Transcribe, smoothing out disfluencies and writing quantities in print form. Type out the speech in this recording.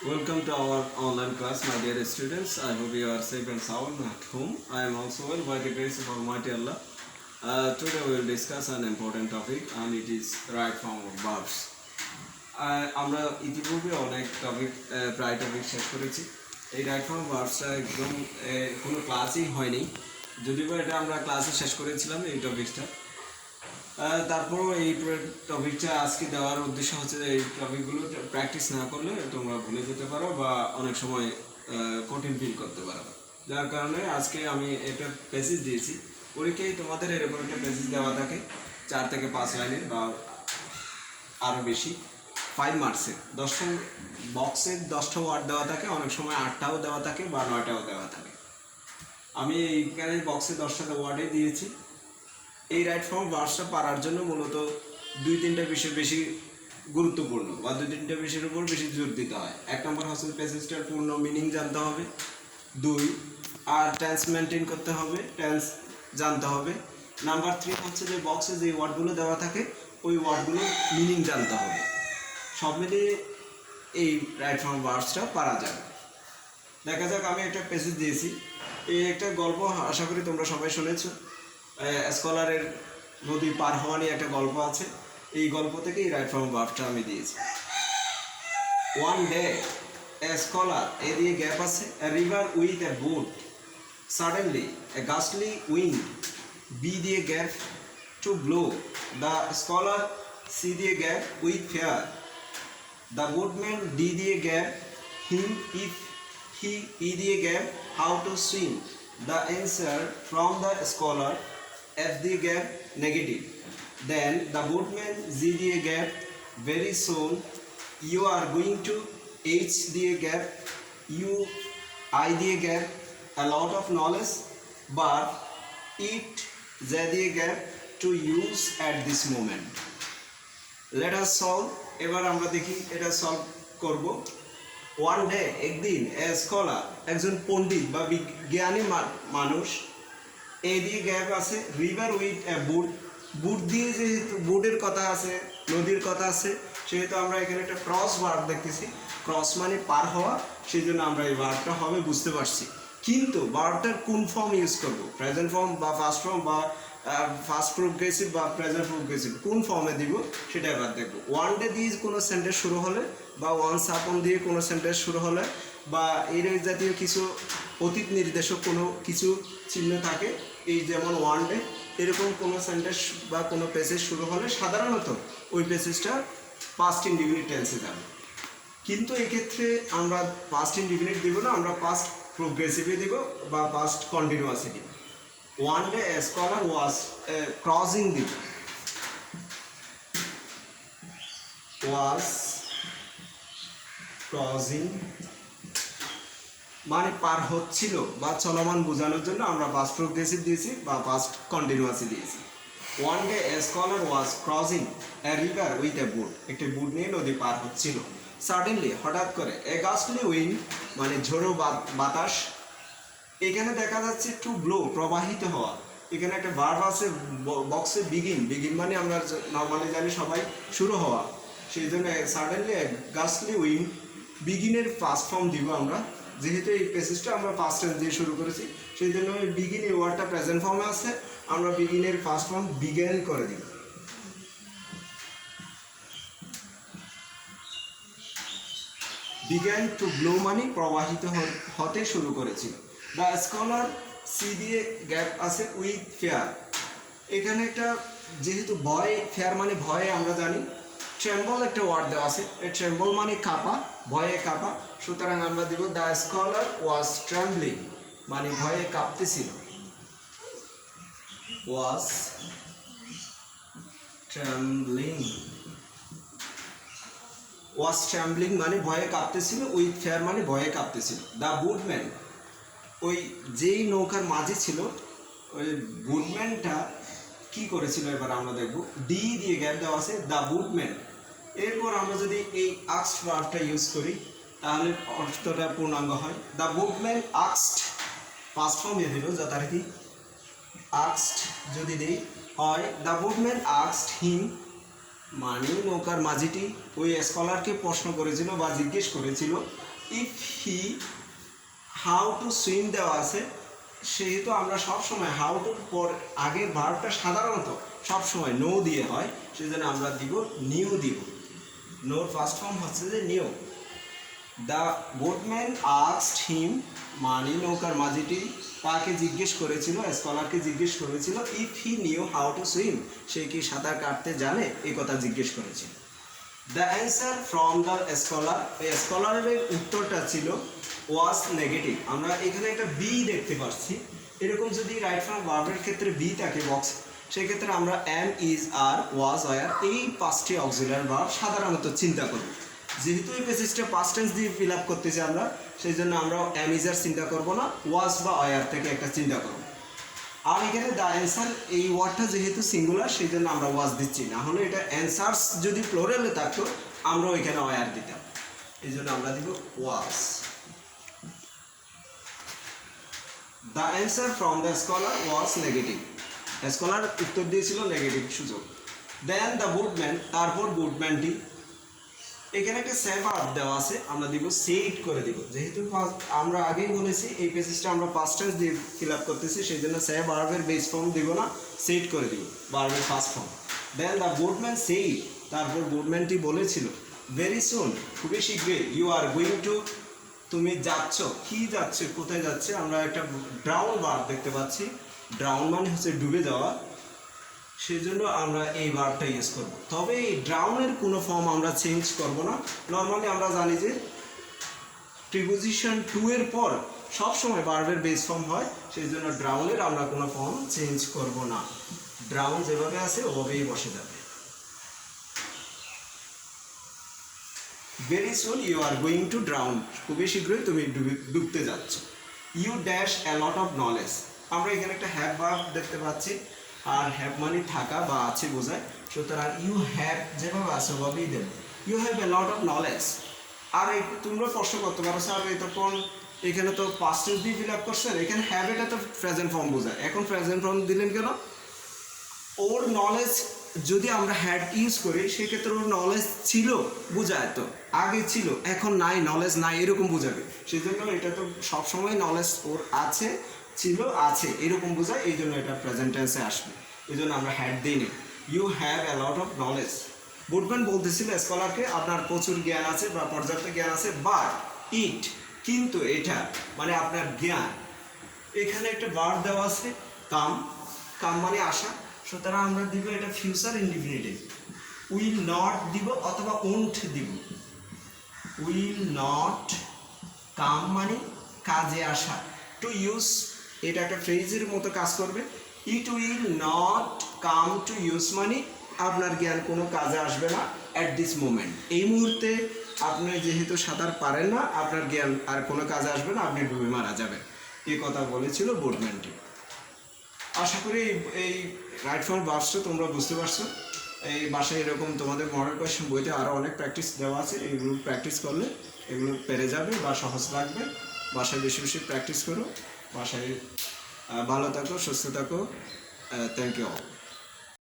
Welcome to our online class, my dear students. I hope you are safe and sound at home. I am also well by the grace of Almighty Allah. Today we will discuss an important topic and it is right form of verbs. আমরা ইতিপূর্বে অনেক প্রায় topic শেষ করেছি। এই right form ভার্বসটা একদম কোনো ক্লাসই হয়নি, যদিও এটা আমরা ক্লাসে শেষ করেছিলাম এই টপিকটা। তারপরও এই টপিকটা আজকে দেওয়ার উদ্দেশ্য হচ্ছে যে এই টপিকগুলো প্র্যাকটিস না করলে তোমরা ভুলে যেতে পারো বা অনেক সময় কঠিন ফিল করতে পারো। যার কারণে আজকে আমি একটা প্যাসেজ দিয়েছি। পরীক্ষায় তোমাদের এরকম একটা প্যাসেজ দেওয়া থাকে 4 থেকে 5 লাইনের বা আরও বেশি, 5 মার্কসের 10টা বক্সের 10টা ওয়ার্ড দেওয়া থাকে, অনেক সময় 8টাও দেওয়া থাকে বা 9টাও দেওয়া থাকে। আমি এইখানে বক্সে 10টা ওয়ার্ডে দিয়েছি। এই রাইট ফর্ম ভার্বসটা পারার জন্য মূলত 2-3টা বিষয় বেশি গুরুত্বপূর্ণ বা 2-3টা বিষয়ের উপর বেশি জোর দিতে হয়। 1 নম্বর হচ্ছে প্যাসেজটার পূর্ণ মিনিং জানতে হবে, 2 আর টেন্স মেনটেন করতে হবে, টেন্স জানতে হবে। নাম্বার 3 হচ্ছে যে বক্সে যে ওয়ার্ডগুলো দেওয়া থাকে ওই ওয়ার্ডগুলোর মিনিং জানতে হবে। সব মিলিয়ে এই রাইট ফর্ম ভার্বসটা পারা যাবে। দেখা যাক, আমি একটা প্যাসেজ দিয়েছি। এই একটা গল্প, আশা করি তোমরা সবাই শুনেছো। স্কলারের নদী পার হওয়া নিয়ে একটা গল্প আছে। এই গল্প থেকে এই রাইট ফর্ম ভার্বটা আমি দিয়েছি। One day a scholar, A দিয়ে গ্যাপ আছে, a river with a boat, suddenly a ghastly wind, B দিয়ে gap to blow, the scholar C দিয়ে gap with fear, the boatman D দিয়ে gap him if he E দিয়ে gap how to swim, the answer from the scholar F the gap negative. Then the boatman Z the gap very soon you are going to H the gap you I the gap a lot of knowledge but it Z the gap to use at this moment. Let us solve. এবার আমরা দেখি এটা solve করব। One day, একদিন, এ scholar, একজন পণ্ডিত বা বিজ্ঞানী মানুষ, এ দিয়ে গ্যাপ আছে, রিভার উইথ এ বুট, বুট দিয়ে যেহেতু বুটের কথা আছে, নদীর কথা আছে, সেহেতু আমরা এখানে একটা ক্রস ভার্ব দেখতেছি। ক্রস মানে পার হওয়া, সেই জন্য আমরা এই ভার্বটা হবে বুঝতে পারছি। কিন্তু ভার্বটার কোন ফর্ম ইউজ করব, প্রেজেন্ট ফর্ম বা ফার্স্ট ফর্ম বা ফার্স্ট প্রোগ্রেসিভ বা প্রেজেন্ট প্রোগ্রেসিভ, কোন ফর্মে দিব সেটা এবার দেখব। ওয়ান ডে দিয়ে কোনো সেন্টেন্স শুরু হলে বা ওয়ান্স আপন দিয়ে কোনো সেন্টেন্স শুরু হলে বা এর জাতীয় কিছু অতীত নির্দেশক কোনো কিছু চিহ্ন থাকে, এই যেমন ওয়ান ডে, এরকম কোনো সেন্টেন্স বা কোনো প্যাসেজ শুরু হলে সাধারণত ওই প্যাসেজটা পাস্ট ইনডিফিনিট টেন্সে যাবে। কিন্তু এক্ষেত্রে আমরা পাস্ট ইনডিফিনিট দিব না, আমরা পাস্ট প্রোগ্রেসিভে দিব বা পাস্ট কন্টিনিউয়াসে দিব। One day a scholar was crossing দিব, ওয়াজ ক্রসিং মানে পার হচ্ছিল বা চলমান বোঝানোর জন্য আমরা পাস্ট প্রোগ্রেসিভ দিয়েছি বা পাস্ট কন্টিনিউয়াসে দিয়েছি। One day a scholar was crossing a river with a boat, একটি বুট নিয়ে নদী পার হচ্ছিল। সাডেনলি, হঠাৎ করে, এ গাস্টলি উইন্ড মানে ঝোড়ো বাতাস, এখানে দেখা যাচ্ছে টু ব্লো প্রবাহিত হওয়া। এখানে একটা ভার্ব আছে বক্সে, বিগিন, বিগিন মানে আমরা নর্মালি জানি সবাই শুরু হওয়া, সেই জন্য সাডেনলি গাস্টলি উইন্ড, বিগিনের ফার্স্ট ফর্ম দিব আমরা, যেহেতু এই প্যাসেজটা আমরা ফার্স্ট টেন্স দিয়ে শুরু করেছি, সেই জন্য বিগিন এই ওয়ার্ডটা প্রেজেন্ট ফর্মে আছে, আমরা বিগিনের ফার্স্ট ফর্ম বিগেন করে দিব। বিগ্যান টু ব্লো মানে প্রবাহিত হতে শুরু করেছিল। দ্য স্কলার সি দিয়ে গ্যাপ আছে উইথ ফেয়ার, এখানে একটা যেহেতু ভয়, ফেয়ার মানে ভয়ে আমরা জানি, ট্রেম্বল একটা ওয়ার্ড দেওয়া আছে, ট্রেম্বল মানে কাঁপা, ভয়ে কাঁপা, সুতরাং আমরা দিব দ্য স্কলার ওয়াজ ট্রেম্বলিং মানে ভয়ে কাঁপতেছিল, ওয়াজ ট্রেম্বলিং, ওয়াজ ট্রেম্বলিং মানে ভয়ে কাঁপতেছিল, উইথ ফেয়ার মানে ভয়ে কাঁপতেছিল। দ্য বুটম্যান, ওই যেই নৌকার মাঝি ছিল ওই বুটম্যানটা কি করেছিল এবার আমরা দেখব। ডি দিয়ে গ্যাপ দেওয়া আছে, দ্য বুটম্যান, এরপর আমরা যদি এই আক্সড ভার্বটা ইউজ করি তাহলে অর্থটা পূর্ণাঙ্গ হয়। দ্য বুটম্যান আক্সড, ফার্স্ট ফর্ম দিয়ে দিল যথারীতি, আক্সড যদি দিই হয় দ্য বুটম্যান আক্সড হিম মানি নৌকার মাঝিটি ওই স্কলারকে প্রশ্ন করেছিল বা জিজ্ঞেস করেছিল if he how to swim দেওয়া আছে, সেহেতু আমরা সবসময় হাউ টুর পর আগের ভার্বটা সাধারণত সবসময় নো দিয়ে হয়, সেই জন্য আমরা দিব নিউ দিব। নোর ফার্স্ট ফর্ম হচ্ছে যে knew. The boatman asked him, মানি নৌকার মাঝিটি তাকে জিজ্ঞেস করেছিল, স্কলারকে জিজ্ঞেস করেছিল if he knew how to swim, সে কি সাঁতার কাটতে জানে, এই কথা জিজ্ঞেস করেছিল। The answer from the scholar, এই স্কলারের উত্তরটা ছিল ওয়াজ নেগেটিভ। আমরা এখানে একটা বি দেখতে পাচ্ছি, এরকম যদি রাইট ফ্রম ভার্বের ক্ষেত্রে বি থাকে বক্স, সেক্ষেত্রে আমরা am, is, are, was, were এই 5টি অক্সিলারি ভার্ব সাধারণত চিন্তা করব। যেহেতু এই প্যাসেজটা পাস্ট টেন্স দিয়ে ফিল আপ করতেছি আমরা, সেই জন্য আমরা এম, ইজ, আর চিন্তা করব না, ওয়াজ বা ওয়ার থেকে একটা চিন্তা করব। আর এখানে দ্য অ্যান্সার এই ওয়ার্ডটা যেহেতু সিঙ্গুলার, সেই জন্য আমরা ওয়াজ দিচ্ছি, না হলে এটা অ্যান্সার্স যদি প্লোরালে থাকতো আমরা ওইখানে ওয়ার দিতাম, এই জন্য আমরা দিব was. The answer from the scholar was negative, scholar উত্তর দিয়েছিল নেগেটিভ সূচক। দেন দ্য বুটম্যান, তারপর বুটম্যানটি, এখানে একটা সে ভার্ব দেওয়া আছে, আমরা দিব সে ইট করে দিব। যেহেতু আমরা আগেই বলেছি এই পেসেজটা আমরা পাস্ট টেন্স দিয়ে ফিল আপ করতেছি, সেই জন্য সে ভার্বের বেস ফর্ম দিব না, সে ইট করে দিব, ভার্বের ফার্স্ট ফর্ম। দেন দ্য বুটম্যান সে ইট, তারপর বুটম্যানটি বলেছিল ভেরি সুন, খুবই শীঘ্রই, ইউ আর গোয়িং টু, তুমি যাচ্ছ, কি যাচ্ছে, কোথায় যাচ্ছে, আমরা একটা ড্রাউন ভার্ব দেখতে পাচ্ছি, ড্রাউন মানে হচ্ছে ডুবে যাওয়া, সেই জন্য আমরা এই ভার্বটা ইউজ করব। তবে এই ড্রাউনের কোনো ফর্ম আমরা চেঞ্জ করব না। নর্মালি আমরা জানি যে প্রিপোজিশন টু এর পর সবসময় ভার্বের বেস ফর্ম হয়, সেই জন্য ড্রাউনের আমরা কোনো ফর্ম চেঞ্জ করব না, ড্রাউন যেভাবে আছে ওভাবেই বসে যাবে। Very soon you are going to drown, খুবই শীঘ্রই তুমি ডুবতে যাচ্ছ। You dash a lot of knowledge, আমরা এখানে একটা হ্যাভ ভার্ব দেখতে পাচ্ছি, আর হ্যাভ মানে থাকা বা আছে বোঝায়, সুতরাং ইউ হ্যাভ যেভাবে আছে ওভাবেই দেব, you have a lot of knowledge. আর তোমরা প্রশ্ন করতে পারো স্যার এটা কোন, এখানে তো পাস্ট টেন্স দিয়ে ফিল আপ করছেন, এখানে হ্যাভ এটা তো প্রেজেন্ট ফর্ম বোঝায়, এখন প্রেজেন্ট ফর্ম দিলেন কেন? ওর নলেজ যদি আমরা হ্যাড ইউজ করি সেক্ষেত্রে ওর নলেজ ছিল বোঝায়, তো আগে ছিল এখন নাই, নলেজ নাই এরকম বোঝাবে, সেই জন্য এটা তো সবসময় নলেজ ওর আছে, ছিল, আছে এরকম বোঝায়, এই জন্য এটা প্রেজেন্ট টেন্সে আসবে, এই জন্য আমরা হ্যাড দিই নি। You have a lot of knowledge, boatman বলতেছিল স্কলারকে আপনার প্রচুর জ্ঞান আছে বা পর্যাপ্ত জ্ঞান আছে, বাট ইট, কিন্তু এটা মানে আপনার জ্ঞান। এখানে একটা ভার্ব দেওয়া আছে কাম, কাম মানে আসা, সুতরাং আমরা দিব এটা ফিউচার ইনডিফিনিটিভ, উইল নট দিব অথবা ওন্ট দিব। উইল নট কাম মানে কাজে আসা, টু ইউজ এটা একটা ফ্রেজের মতো কাজ করবে। It will not come to use মানে আপনার জ্ঞান কোনো কাজে আসবে না অ্যাট দিস মোমেন্ট, এই মুহূর্তে আপনি যেহেতু সাঁতার পারেন না, আপনার জ্ঞান আর কোনো কাজে আসবে না, আপনি ডুবে মারা যাবেন, এই কথা বলেছিল বোটম্যানটি। আশা করি এই রাইট ফর্ম ভার্বসটা তোমরা বুঝতে পারছো। এই বাসায় এরকম তোমাদের মডেল কোয়েশ্চেন বইতে আরও অনেক প্র্যাকটিস দেওয়া আছে, এগুলো প্র্যাকটিস করলে এগুলো পেরে যাবে বা সহজ লাগবে। বাসায় বেশি বেশি প্র্যাকটিস করো, বাসায় ভালো থাকো, সুস্থ থাকো। Thank you all.